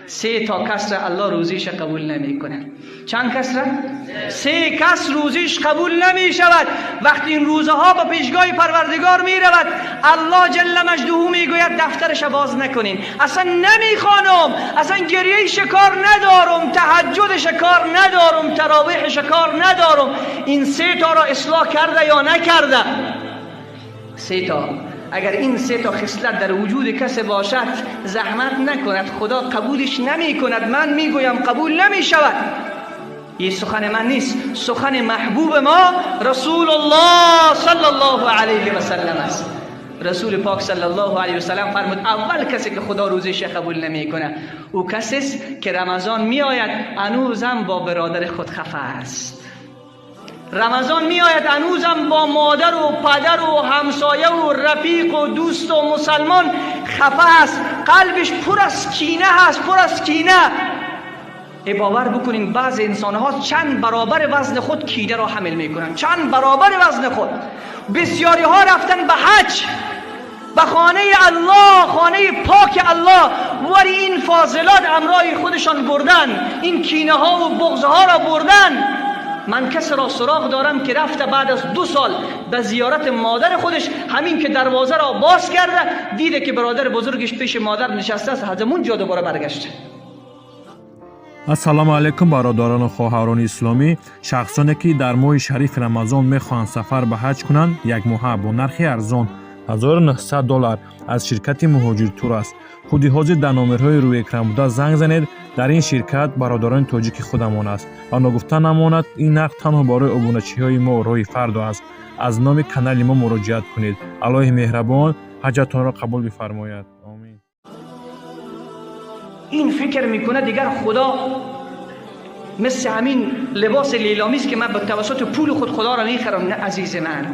3 تا کس را الله روزیش قبول نمی کنه. چند کس را؟ 3 کس روزیش قبول نمی شود. وقتی این روزها به پیشگاه پروردگار می رود، الله جل مجدوه می گوید دفترش باز نکنین. اصلا نمی خوانم، اصلا گریه شکار ندارم، تهجد شکار ندارم، تراویح شکار ندارم. این 3 تا را اصلاح کرده یا نکرده؟ 3 تا. اگر این 3 تا خصلت در وجود کسی باشد، زحمت نکند، خدا قبولش نمی کند. من میگویم قبول نمی شود. این سخن من نیست، سخن محبوب ما رسول الله صلی الله علیه و سلم است. رسول پاک صلی الله علیه و سلم فرمود اول کسی که خدا روزش قبول نمی کنه او کسی است که رمضان می آید هنوزم با برادر خود خفه است. رمضان می آید هنوزم با مادر و پدر و همسایه و رفیق و دوست و مسلمان خفه است، قلبش پر از کینه هست، پر از کینه. باور بکنین بعض انسان ها چند برابر وزن خود کینه را حمل می کنند، چند برابر وزن خود. بسیاری ها رفتن به حج، به خانه الله، خانه پاک الله، ولی این فاضلات امرای خودشان بردن، این کینه ها و بغض ها را بردن. من کسی را سراغ دارم که رفته بعد از 2 سال به زیارت مادر خودش، همین که دروازه را باز کرده دیده که برادر بزرگش پیش مادر نشسته است، از همون جا دوباره برگشته. السلام علیکم برادران و خواهران اسلامی. شخصانی که در ماه شریف رمضان میخواهند سفر به حج کنند، یک ماه با نرخ ارزان $1900 از شرکت مهاجر تور است. خودی حاضر در نامرهای روی اکران بوده زنگ زنید. در این شرکت برادران تاجیک خودمان است. آنها گفته نماند این نرخ تنها برای ابونچی‌های ما روی فرد است. از نام کانال ما مراجعه کنید. الله مهربان حجتان را قبول بفرماید. آمین. این فکر میکنه دیگر خدا مثل همین لباس لیلامی است که من به توسط پول خود خدا را میخرم. نه عزیز من،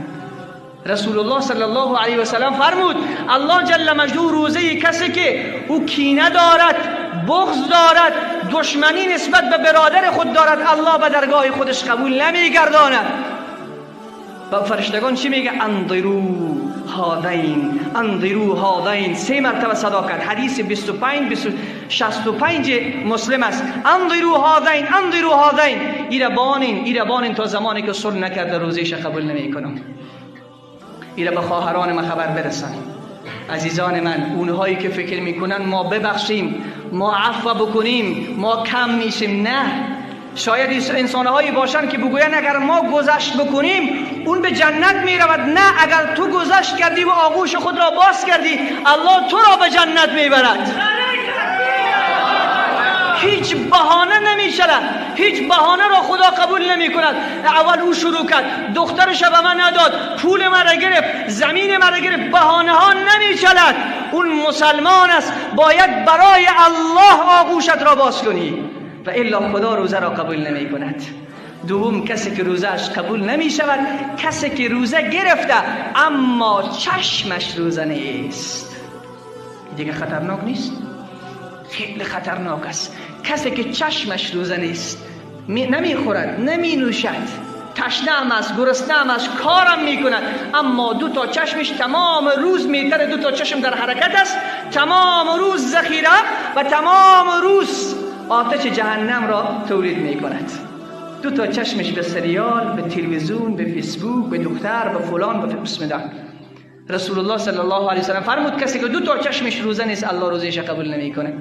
رسول الله صلی الله علیه و سلم فرمود الله جل مجدوه روزه کسی که او کینه دارد، بغض دارد، دشمنی نسبت به برادر خود دارد، الله به درگاه خودش قبول نمیگرداند. و فرشتگان چی میگه؟ انظروا هذین، انظروا هذین. 3 مرتبه صدا کرد. حدیث 65 مسلم است. انظروا هذین، انظروا هذین. ایره بانین تا زمانی که صلح نکرده روزیش قبول نمیکنم. ایره به خواهران من خبر برسن. عزیزان من، اونهایی که فکر میکنن ما ببخشیم، ما عفو بکنیم، ما کم میشیم، نه. شاید انسانهایی باشن که بگوین اگر ما گذشت بکنیم اون به جنت میرود. نه، اگر تو گذشت کردی و آغوش خود را باز کردی، الله تو را به جنت میبرد. هیچ بهانه نمیشود، هیچ بهانه را خدا قبول نمی کند. اول او شروع کرد، دخترش به من نداد، پول مرا گرفت، زمین مرا گرفت. بهانه ها نمیشود. اون مسلمان است، باید برای الله آغوشت را باز کنی و الا خدا روزه را قبول نمی کند. دوم، کسی که روزهش قبول نمی شود کسی که روزه گرفته اما چشمش روزه نیست. دیگه خطرناک نیست؟ خیلی خطرناک است. کسی که چشمش روزه نیست، نمیخورد، نمی نوشد، تشنه است، گرسنه است، کارم میکند، اما 2 تا چشمش تمام روز میتره، 2 تا چشم در حرکت است، تمام روز ذخیره و تمام روز آتش جهنم را تولید میکند. 2 تا چشمش به سریال، به تلویزیون، به فیسبوک، به دختر، به فلان، به بسم الله. رسول الله صلی الله علیه و سلم فرمود کسی که 2 تا چشمش روزه نیست الله روزیش قبول نمیکنه.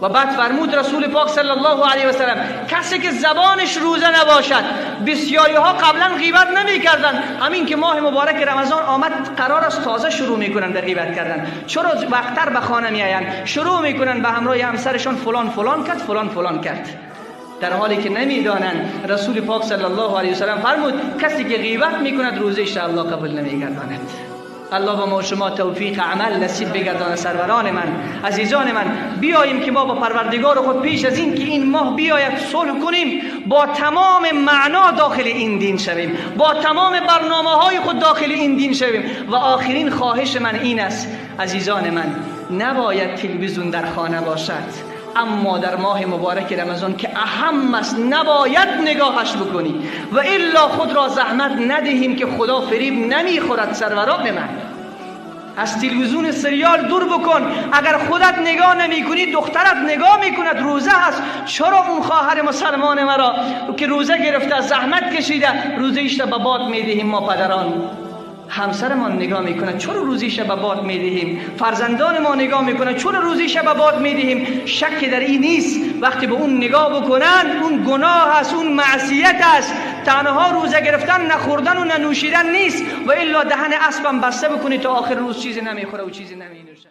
و بعد فرمود رسول پاک صلی الله علیه و سلم کسی که زبانش روزه نباشد. بسیاری ها قبلا غیبت نمیکردند، همین که ماه مبارک رمضان آمد قرار است تازه شروع میکنن به غیبت کردن. چرا وقتر به خانه میآیند، شروع میکنن به همراه همسرشان فلان فلان کرد، فلان فلان کرد، در حالی که نمیدانند. رسول پاک صلی الله علیه و سلم فرمود کسی که غیبت میکند روزش الله قبول نمیگرداند. الله با ما شما توفیق عمل نصیب بگرداند. سروران من، عزیزان من، بیاییم که ما با پروردگار خود پیش از این که این ماه بیاید صلح کنیم، با تمام معنا داخل این دین شویم، با تمام برنامه‌های خود داخل این دین شویم. و آخرین خواهش من این است عزیزان من، نباید تلویزیون در خانه باشد، اما در ماه مبارک رمضان که اهم است نباید نگاهش بکنی و الا خود را زحمت ندهیم که خدا فریب نمیخورد. سروران من، از تلویزیون سریال دور بکن. اگر خودت نگاه نمی کنی دخترت نگاه میکند، روزه هست. چرا اون خواهر مسلمان مرا که روزه گرفته زحمت کشیده روزیش را به باد میدهیم؟ ما پدران همسرمان نگاه میکنه چرا روزیش به باد میدهیم؟ فرزندان ما نگاه میکنه چرا روزیش به باد میدهیم؟ شک در این نیست وقتی به اون نگاه بکنن اون گناه است، اون معصیت است. تنها روزه گرفتن نخوردن و ننوشیدن نیست، و الا دهن اسبم بسته بکنی تا آخر روز چیزی نمیخوره و چیزی نمینوشه.